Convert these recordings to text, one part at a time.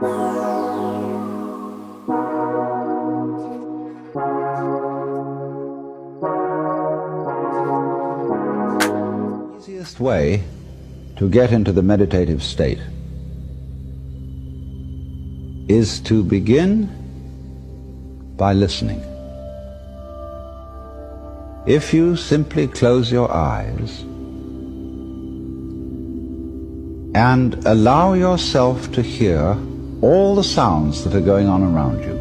The easiest way to get into the meditative state is to begin by listening. If you simply close your eyes and allow yourself to hear all the sounds that are going on around you,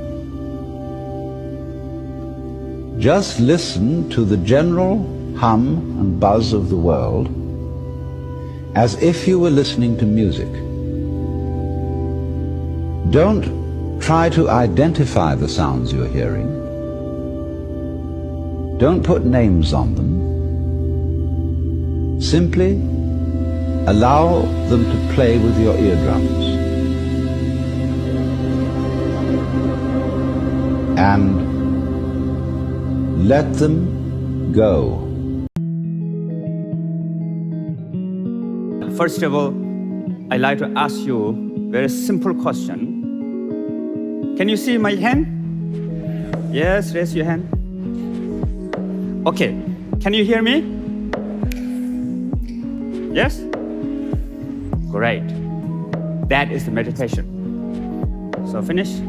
just listen to the general hum and buzz of the world as if you were listening to music. Don't try to identify the sounds you're hearing. Don't put names on them. Simply allow them to play with your eardrums. And let them go. First of all, I'd like to ask you a very simple question. Can you see my hand? Yes, raise your hand. Okay, can you hear me? Yes? Great. That is the meditation. So finish?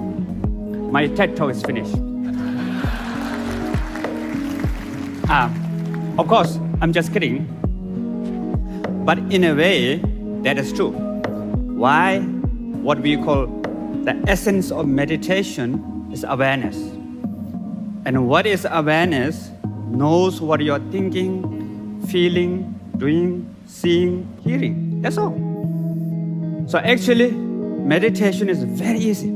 My TED Talk is finished. Of course, I'm just kidding. But in a way, that is true. Why? What we call the essence of meditation is awareness. And what is awareness? Knows what you're thinking, feeling, doing, seeing, hearing. That's all. So actually, meditation is very easy.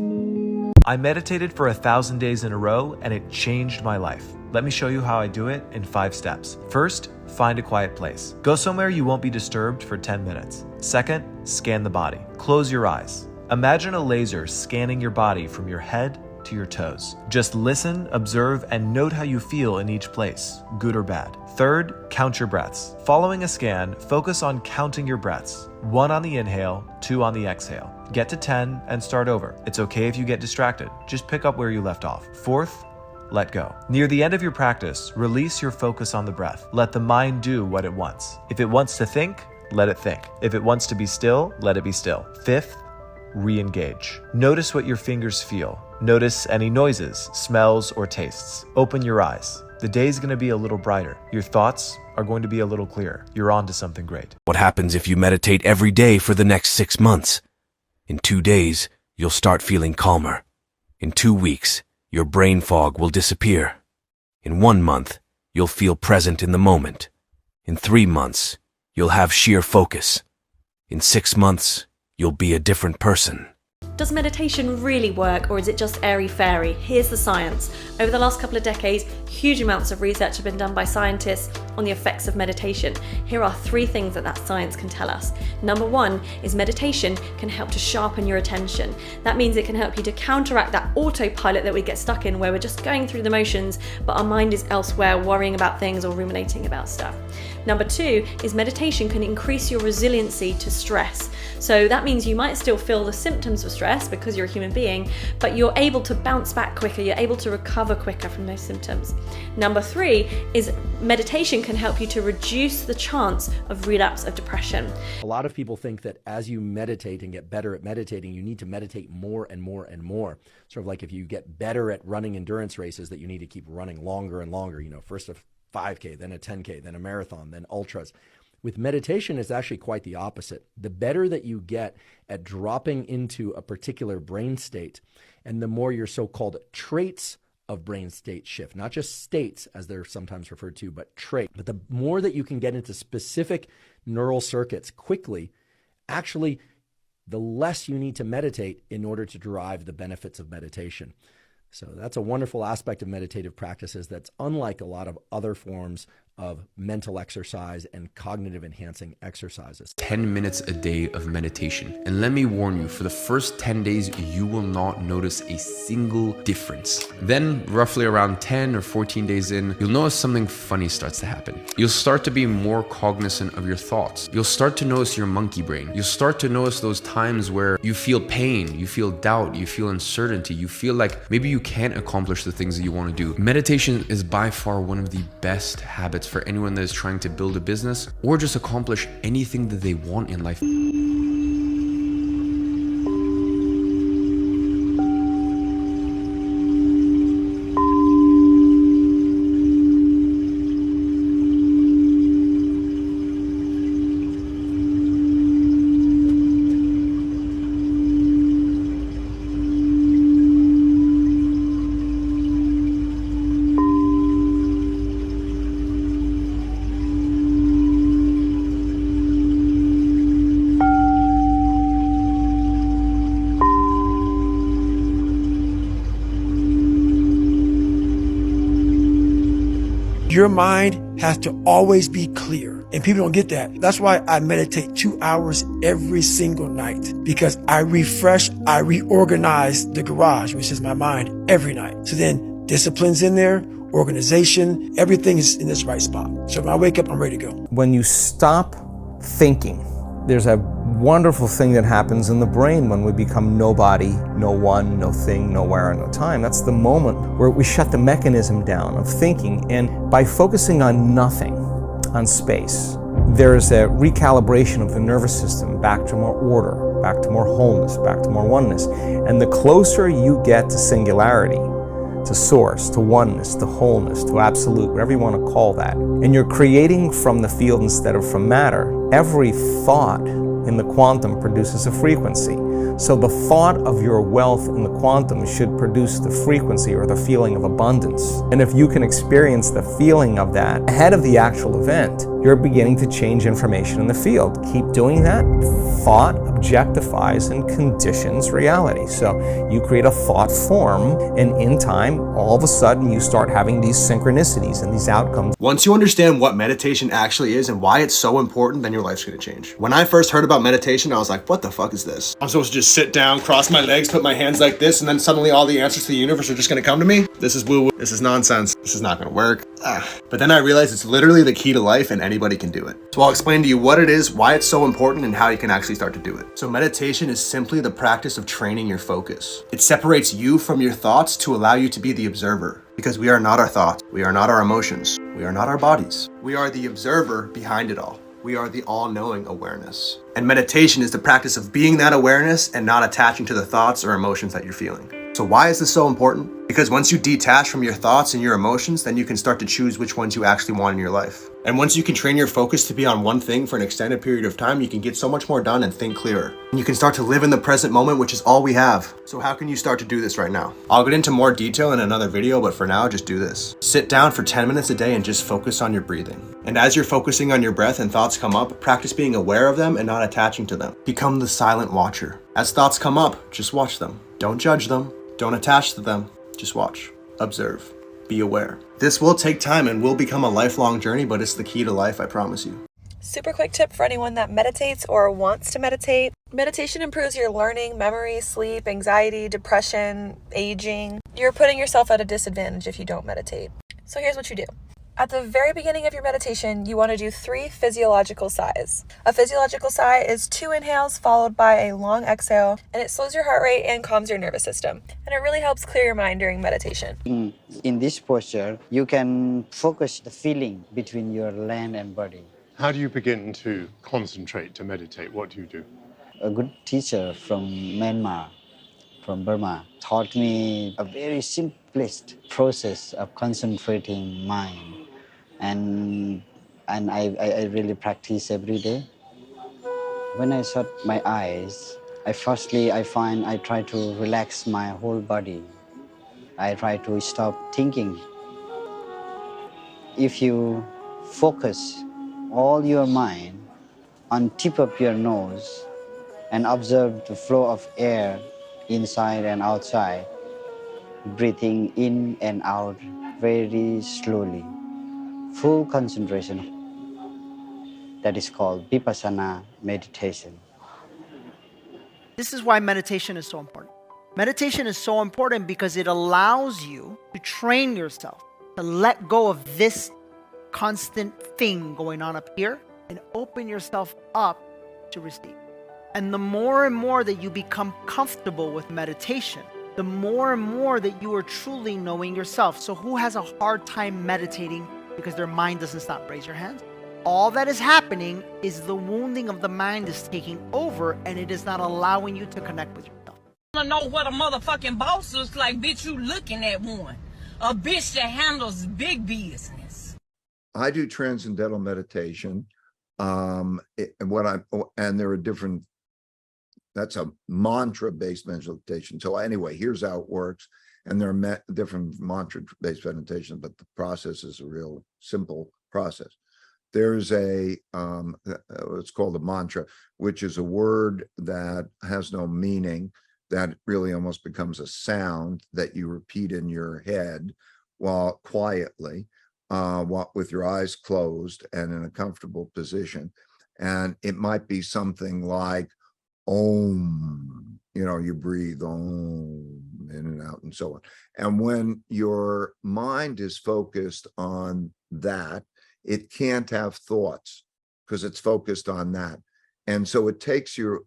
I meditated for 1,000 days in a row and it changed my life. Let me show you how I do it in 5 steps. First, find a quiet place. Go somewhere you won't be disturbed for 10 minutes. Second, scan the body. Close your eyes. Imagine a laser scanning your body from your head to your toes. Just listen, observe, and note how you feel in each place, good or bad. Third, count your breaths. Following a scan, focus on counting your breaths. 1 on the inhale, 2 on the exhale. Get to 10 and start over. It's okay if you get distracted. Just pick up where you left off. Fourth, let go. Near the end of your practice, release your focus on the breath. Let the mind do what it wants. If it wants to think, let it think. If it wants to be still, let it be still. Fifth, re-engage. Notice what your fingers feel. Notice any noises, smells, or tastes. Open your eyes. The day's gonna be a little brighter. Your thoughts are going to be a little clearer. You're on to something great. What happens if you meditate every day for the next 6 months? In 2 days, you'll start feeling calmer. In 2 weeks, your brain fog will disappear. In 1 month, you'll feel present in the moment. In 3 months, you'll have sheer focus. In 6 months, you'll be a different person. Does meditation really work, or is it just airy-fairy? Here's the science. Over the last couple of decades, huge amounts of research have been done by scientists on the effects of meditation. Here are 3 things that science can tell us. Number 1 is meditation can help to sharpen your attention. That means it can help you to counteract that autopilot that we get stuck in, where we're just going through the motions, but our mind is elsewhere, worrying about things or ruminating about stuff. Number 2 is meditation can increase your resiliency to stress. So that means you might still feel the symptoms of stress because you're a human being, but you're able to bounce back quicker, you're able to recover quicker from those symptoms. Number 3 is meditation can help you to reduce the chance of relapse of depression. A lot of people think that as you meditate and get better at meditating, you need to meditate more and more and more. Sort of like if you get better at running endurance races, that you need to keep running longer and longer, first a 5K, then a 10K, then a marathon, then ultras. With meditation, it's actually quite the opposite. The better that you get at dropping into a particular brain state, and the more your so-called traits of brain state shift, not just states as they're sometimes referred to, but trait. But the more that you can get into specific neural circuits quickly, actually, the less you need to meditate in order to derive the benefits of meditation. So that's a wonderful aspect of meditative practices that's unlike a lot of other forms of mental exercise and cognitive enhancing exercises. 10 minutes a day of meditation. And let me warn you, for the first 10 days, you will not notice a single difference. Then, roughly around 10 or 14 days in, you'll notice something funny starts to happen. You'll start to be more cognizant of your thoughts. You'll start to notice your monkey brain. You'll start to notice those times where you feel pain, you feel doubt, you feel uncertainty, you feel like maybe you can't accomplish the things that you want to do. Meditation is by far one of the best habits for anyone that is trying to build a business or just accomplish anything that they want in life. Your mind has to always be clear, and people don't get that. That's why I meditate 2 hours every single night, because I refresh, I reorganize the garage, which is my mind, every night. So then discipline's in there, organization, everything is in this right spot. So when I wake up, I'm ready to go. When you stop thinking, there's a wonderful thing that happens in the brain when we become nobody, no one, no thing, nowhere, no time. That's the moment where we shut the mechanism down of thinking. And by focusing on nothing, on space, there's a recalibration of the nervous system back to more order, back to more wholeness, back to more oneness. And the closer you get to singularity, to source, to oneness, to wholeness, to absolute, whatever you want to call that, and you're creating from the field instead of from matter, every thought in the quantum produces a frequency. So the thought of your wealth in the quantum should produce the frequency or the feeling of abundance. And if you can experience the feeling of that ahead of the actual event, you're beginning to change information in the field. Keep doing that. Thought objectifies and conditions reality. So you create a thought form, and in time, all of a sudden, you start having these synchronicities and these outcomes. Once you understand what meditation actually is and why it's so important, then your life's gonna change. When I first heard about meditation, I was like, what the fuck is this? I'm supposed to just sit down, cross my legs, put my hands like this, and then suddenly all the answers to the universe are just gonna come to me? This is woo-woo. This is nonsense. This is not gonna work. But then I realized it's literally the key to life and anybody can do it. So I'll explain to you what it is, why it's so important, and how you can actually start to do it. So meditation is simply the practice of training your focus. It separates you from your thoughts to allow you to be the observer. Because we are not our thoughts. We are not our emotions. We are not our bodies. We are the observer behind it all. We are the all-knowing awareness. And meditation is the practice of being that awareness and not attaching to the thoughts or emotions that you're feeling. So why is this so important? Because once you detach from your thoughts and your emotions, then you can start to choose which ones you actually want in your life. And once you can train your focus to be on one thing for an extended period of time, you can get so much more done and think clearer. And you can start to live in the present moment, which is all we have. So how can you start to do this right now? I'll get into more detail in another video, but for now, just do this. Sit down for 10 minutes a day and just focus on your breathing. And as you're focusing on your breath and thoughts come up, practice being aware of them and not attaching to them. Become the silent watcher. As thoughts come up, just watch them. Don't judge them. Don't attach to them. Just watch. Observe. Be aware. This will take time and will become a lifelong journey, but it's the key to life, I promise you. Super quick tip for anyone that meditates or wants to meditate. Meditation improves your learning, memory, sleep, anxiety, depression, aging. You're putting yourself at a disadvantage if you don't meditate. So here's what you do. At the very beginning of your meditation, you want to do 3 physiological sighs. A physiological sigh is 2 inhales followed by a long exhale, and it slows your heart rate and calms your nervous system. And it really helps clear your mind during meditation. In this posture, you can focus the feeling between your land and body. How do you begin to concentrate, to meditate? What do you do? A good teacher from Myanmar, from Burma, taught me a very simplest process of concentrating mind. And I really practice every day. When I shut my eyes, I try to relax my whole body. I try to stop thinking. If you focus all your mind on tip of your nose and observe the flow of air inside and outside, breathing in and out very slowly. full concentration. That is called vipassana meditation. This is why meditation is so important. Meditation is so important because it allows you to train yourself to let go of this constant thing going on up here and open yourself up to receive. And the more and more that you become comfortable with meditation, the more and more that you are truly knowing yourself. So who has a hard time meditating because their mind doesn't stop? Raise your hands. All that is happening is the wounding of the mind is taking over, and it is not allowing you to connect with yourself. I want to know what a motherfucking boss looks like. Bitch, you looking at one. A bitch that handles big business. I do transcendental meditation. And there are different, that's a mantra-based meditation. So anyway, here's how it works. And there are different mantra-based meditation, but the process is a real simple process. There's it's called a mantra, which is a word that has no meaning, that really almost becomes a sound that you repeat in your head while quietly, with your eyes closed and in a comfortable position. And it might be something like Om, you breathe Om in and out and so on. And when your mind is focused on that, it can't have thoughts because it's focused on that. And so it takes your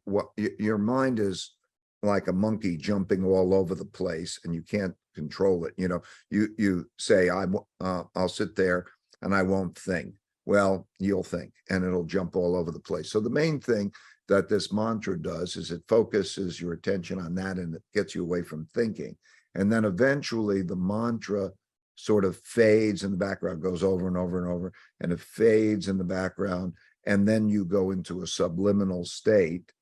mind is like a monkey jumping all over the place and you can't control it. You say, I'll sit there and I won't think. Well, you'll think and it'll jump all over the place. So the main thing that this mantra does is it focuses your attention on that and it gets you away from thinking. And then eventually the mantra sort of fades in the background, goes over and over and over, and it fades in the background. And then you go into a subliminal state,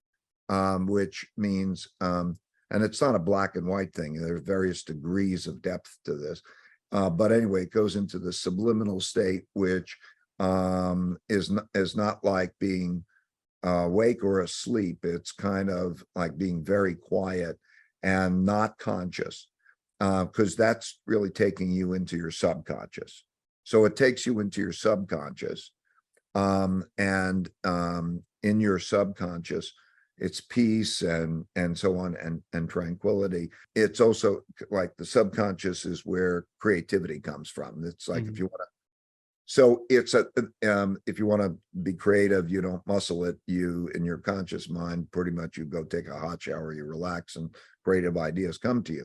which means, and it's not a black and white thing. There are various degrees of depth to this. But anyway, it goes into the subliminal state, which is not like being awake or asleep. It's kind of like being very quiet and not conscious, because that's really taking you into your subconscious. So it takes you into your subconscious, and in your subconscious, it's peace and so on and tranquility. It's also like the subconscious is where creativity comes from. It's like if you want to. So it's if you want to be creative, you don't muscle it. You, in your conscious mind, pretty much you go take a hot shower, you relax, and creative ideas come to you.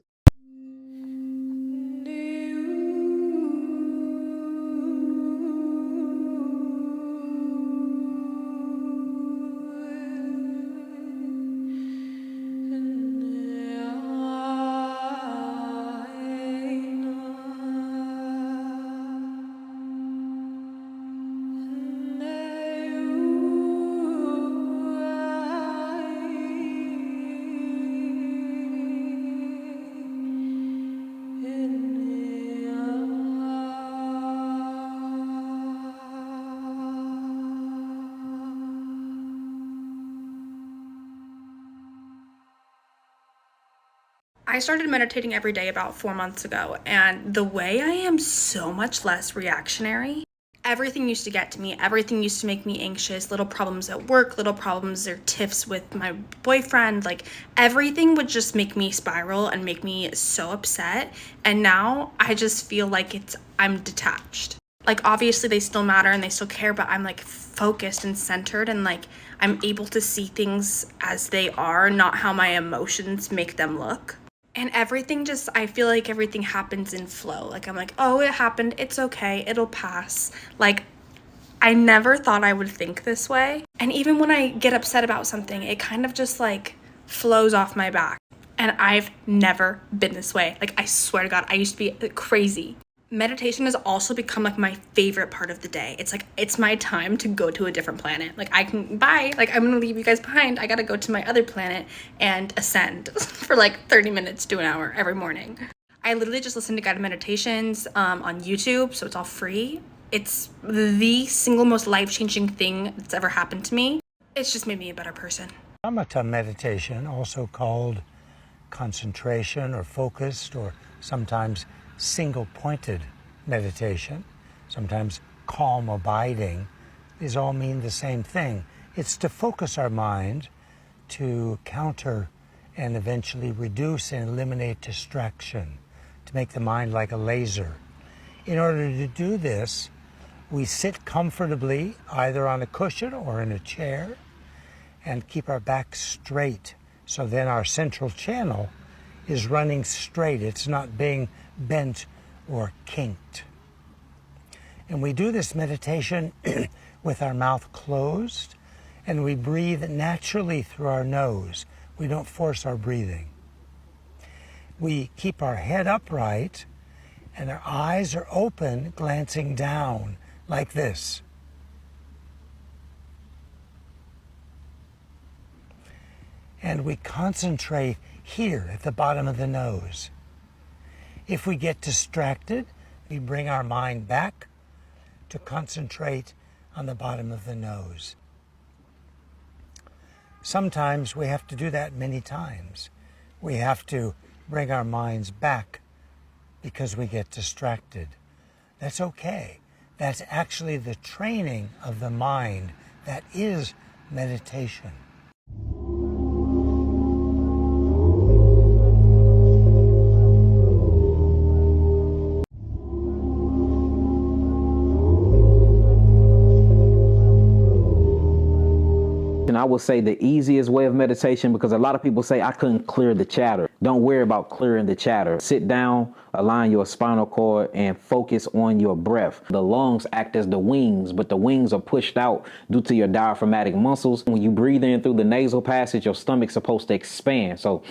I started meditating every day about 4 months ago, and the way I am so much less reactionary. Everything used to get to me. Everything used to make me anxious. Little problems at work, little problems or tiffs with my boyfriend. Like, everything would just make me spiral and make me so upset. And now I just feel like I'm detached. Like, obviously they still matter and they still care, but I'm like focused and centered, and like I'm able to see things as they are, not how my emotions make them look. And everything just, I feel like everything happens in flow. Like, I'm like, oh, it happened. It's okay. It'll pass. Like, I never thought I would think this way. And even when I get upset about something, it kind of just like flows off my back. And I've never been this way. Like, I swear to God, I used to be crazy. Meditation has also become like my favorite part of the day. It's like, it's my time to go to a different planet. Like, I'm gonna leave you guys behind. I gotta go to my other planet and ascend for like 30 minutes to an hour every morning. I literally just listen to guided meditations on YouTube, so it's all free. It's the single most life-changing thing that's ever happened to me. It's just made me a better person. Samatha meditation, also called concentration or focused, or sometimes single-pointed meditation, sometimes calm abiding, these all mean the same thing. It's to focus our mind, to counter and eventually reduce and eliminate distraction, to make the mind like a laser. In order to do this, we sit comfortably either on a cushion or in a chair and keep our back straight. So then our central channel is running straight. It's not being bent or kinked. And we do this meditation with our mouth closed, and we breathe naturally through our nose. We don't force our breathing. We keep our head upright, and our eyes are open, glancing down like this. And we concentrate here at the bottom of the nose. If we get distracted, we bring our mind back to concentrate on the bottom of the nose. Sometimes we have to do that many times. We have to bring our minds back because we get distracted. That's okay. That's actually the training of the mind. That is meditation. And I would say the easiest way of meditation, because a lot of people say I couldn't clear the chatter. Don't worry about clearing the chatter. Sit down, align your spinal cord, and focus on your breath. The lungs act as the wings, but the wings are pushed out due to your diaphragmatic muscles. When you breathe in through the nasal passage, your stomach's supposed to expand. So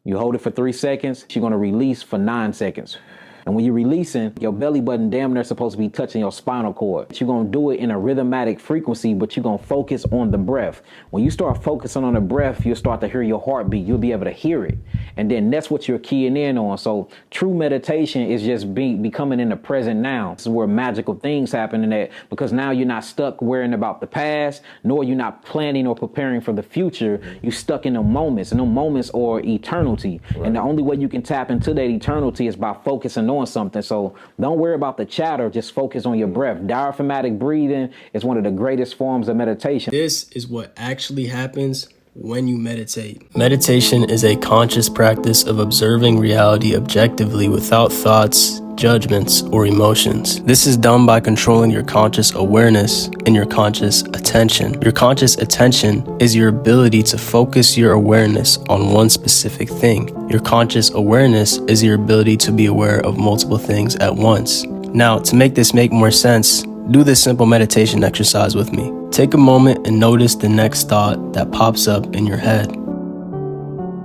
you hold it for 3 seconds. You're going to release for 9 seconds. And when you're releasing, your belly button damn near supposed to be touching your spinal cord. You're going to do it in a rhythmatic frequency, but you're going to focus on the breath. When you start focusing on the breath, you'll start to hear your heartbeat. You'll be able to hear it. And then that's what you're keying in on. So true meditation is just becoming in the present now. This is where magical things happen in that, because now you're not stuck worrying about the past, nor you're not planning or preparing for the future. You're stuck in the moments, and the moments are eternity. Right. And the only way you can tap into that eternity is by focusing on something. So don't worry about the chatter, just focus on your breath. Diaphragmatic breathing is one of the greatest forms of meditation. This is what actually happens when you meditate. Meditation is a conscious practice of observing reality objectively without thoughts, judgments, or emotions. This is done by controlling your conscious awareness and your conscious attention. Your conscious attention is your ability to focus your awareness on one specific thing. Your conscious awareness is your ability to be aware of multiple things at once. Now, to make this make more sense, do this simple meditation exercise with me. Take a moment and notice the next thought that pops up in your head.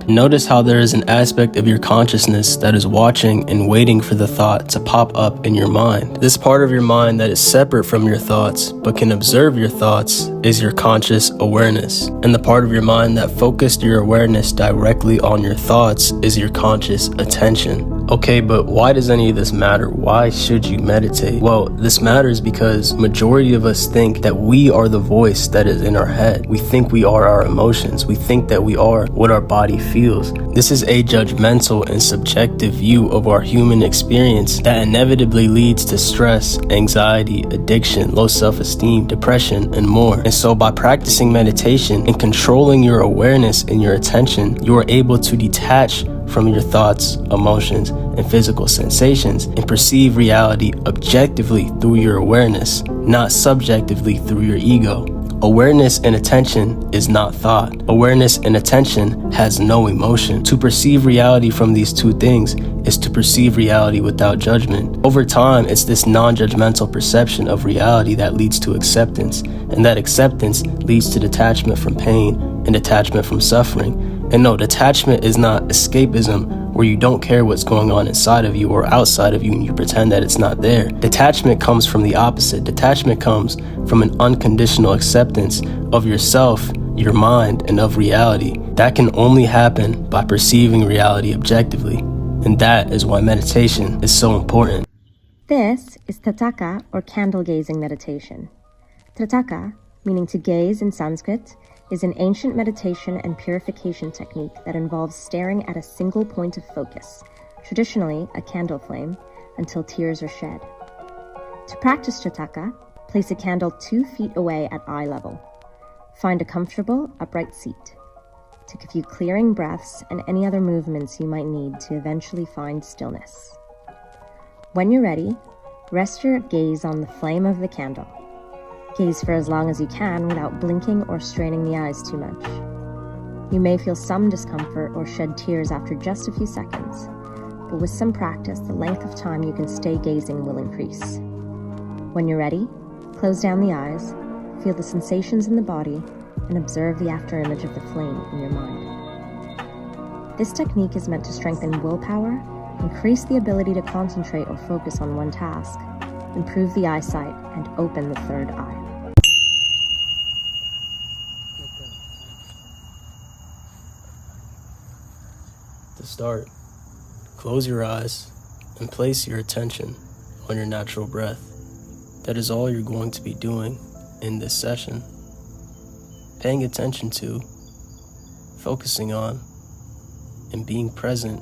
Notice how there is an aspect of your consciousness that is watching and waiting for the thought to pop up in your mind. This part of your mind that is separate from your thoughts but can observe your thoughts is your conscious awareness. And the part of your mind that focused your awareness directly on your thoughts is your conscious attention. Okay, but why does any of this matter? Why should you meditate? Well, this matters because majority of us think that we are the voice that is in our head. We think we are our emotions. We think that we are what our body feels. This is a judgmental and subjective view of our human experience that inevitably leads to stress, anxiety, addiction, low self-esteem, depression, and more. And so by practicing meditation and controlling your awareness and your attention, you are able to detach from your thoughts, emotions, and physical sensations and perceive reality objectively through your awareness, not subjectively through your ego. Awareness and attention is not thought. Awareness and attention has no emotion. To perceive reality from these two things is to perceive reality without judgment. Over time, it's this non-judgmental perception of reality that leads to acceptance, and that acceptance leads to detachment from pain and detachment from suffering. And no, detachment is not escapism, where you don't care what's going on inside of you or outside of you and you pretend that it's not there. Detachment comes from the opposite. Detachment comes from an unconditional acceptance of yourself, your mind, and of reality. That can only happen by perceiving reality objectively. And that is why meditation is so important. This is Trataka, or candle gazing meditation. Trataka, meaning to gaze in Sanskrit, is an ancient meditation and purification technique that involves staring at a single point of focus, traditionally a candle flame, until tears are shed. To practice Trataka, place a candle 2 feet away at eye level. Find a comfortable, upright seat. Take a few clearing breaths and any other movements you might need to eventually find stillness. When you're ready, rest your gaze on the flame of the candle. Gaze for as long as you can without blinking or straining the eyes too much. You may feel some discomfort or shed tears after just a few seconds, but with some practice, the length of time you can stay gazing will increase. When you're ready, close down the eyes, feel the sensations in the body, and observe the afterimage of the flame in your mind. This technique is meant to strengthen willpower, increase the ability to concentrate or focus on one task, improve the eyesight, and open the third eye. To start, close your eyes and place your attention on your natural breath. That is all you're going to be doing in this session. Paying attention to, focusing on, and being present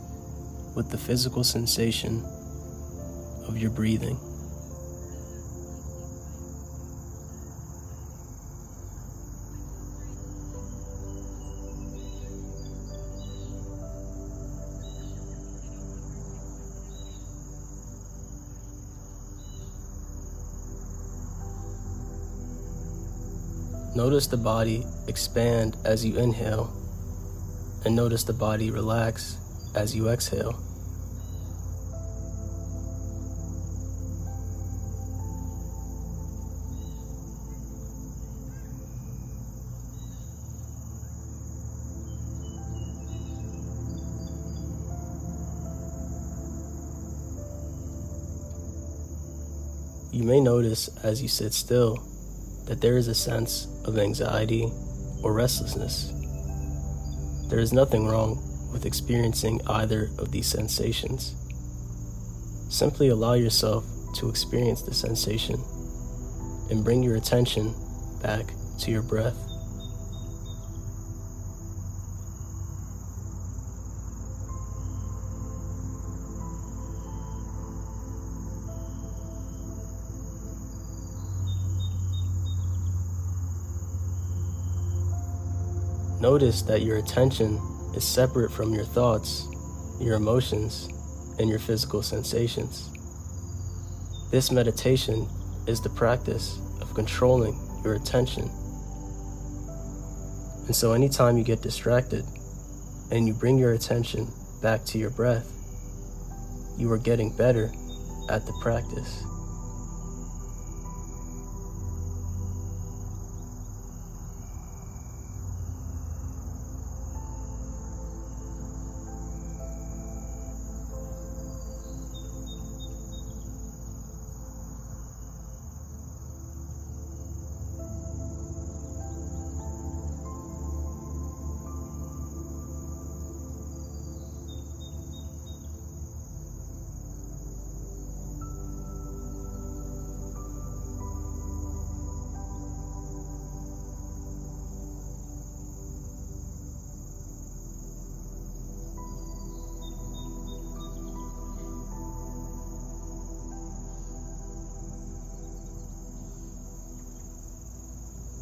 with the physical sensation of your breathing. Notice the body expand as you inhale, and notice the body relax as you exhale. You may notice as you sit still that there is a sense of anxiety or restlessness. There is nothing wrong with experiencing either of these sensations. Simply allow yourself to experience the sensation and bring your attention back to your breath. Notice that your attention is separate from your thoughts, your emotions, and your physical sensations. This meditation is the practice of controlling your attention. And so anytime you get distracted and you bring your attention back to your breath, you are getting better at the practice.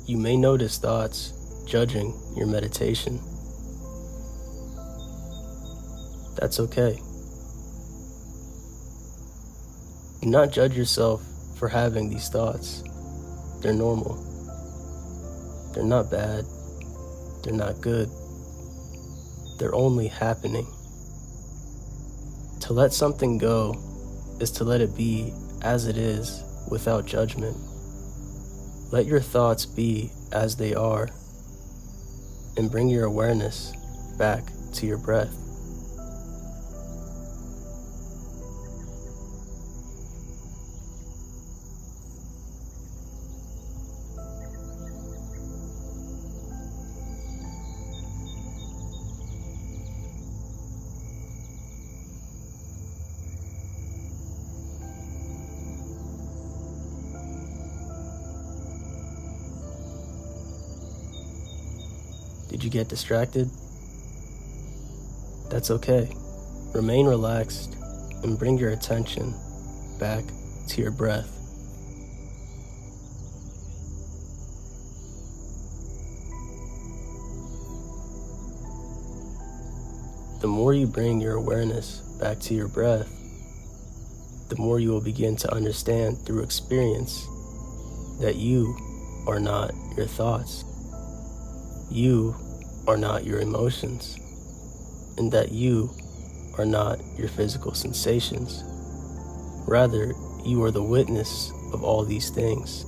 You may notice thoughts judging your meditation. That's okay. Do not judge yourself for having these thoughts. They're normal. They're not bad. They're not good. They're only happening. To let something go is to let it be as it is without judgment. Let your thoughts be as they are, and bring your awareness back to your breath. Did you get distracted? That's okay. Remain relaxed and bring your attention back to your breath. The more you bring your awareness back to your breath, the more you will begin to understand through experience that you are not your thoughts, you are not your emotions, and that you are not your physical sensations. Rather, you are the witness of all these things.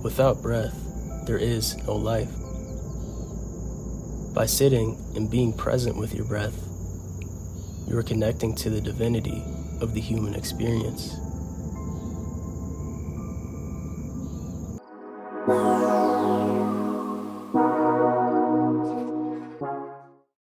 Without breath, there is no life. By sitting and being present with your breath, you are connecting to the divinity of the human experience.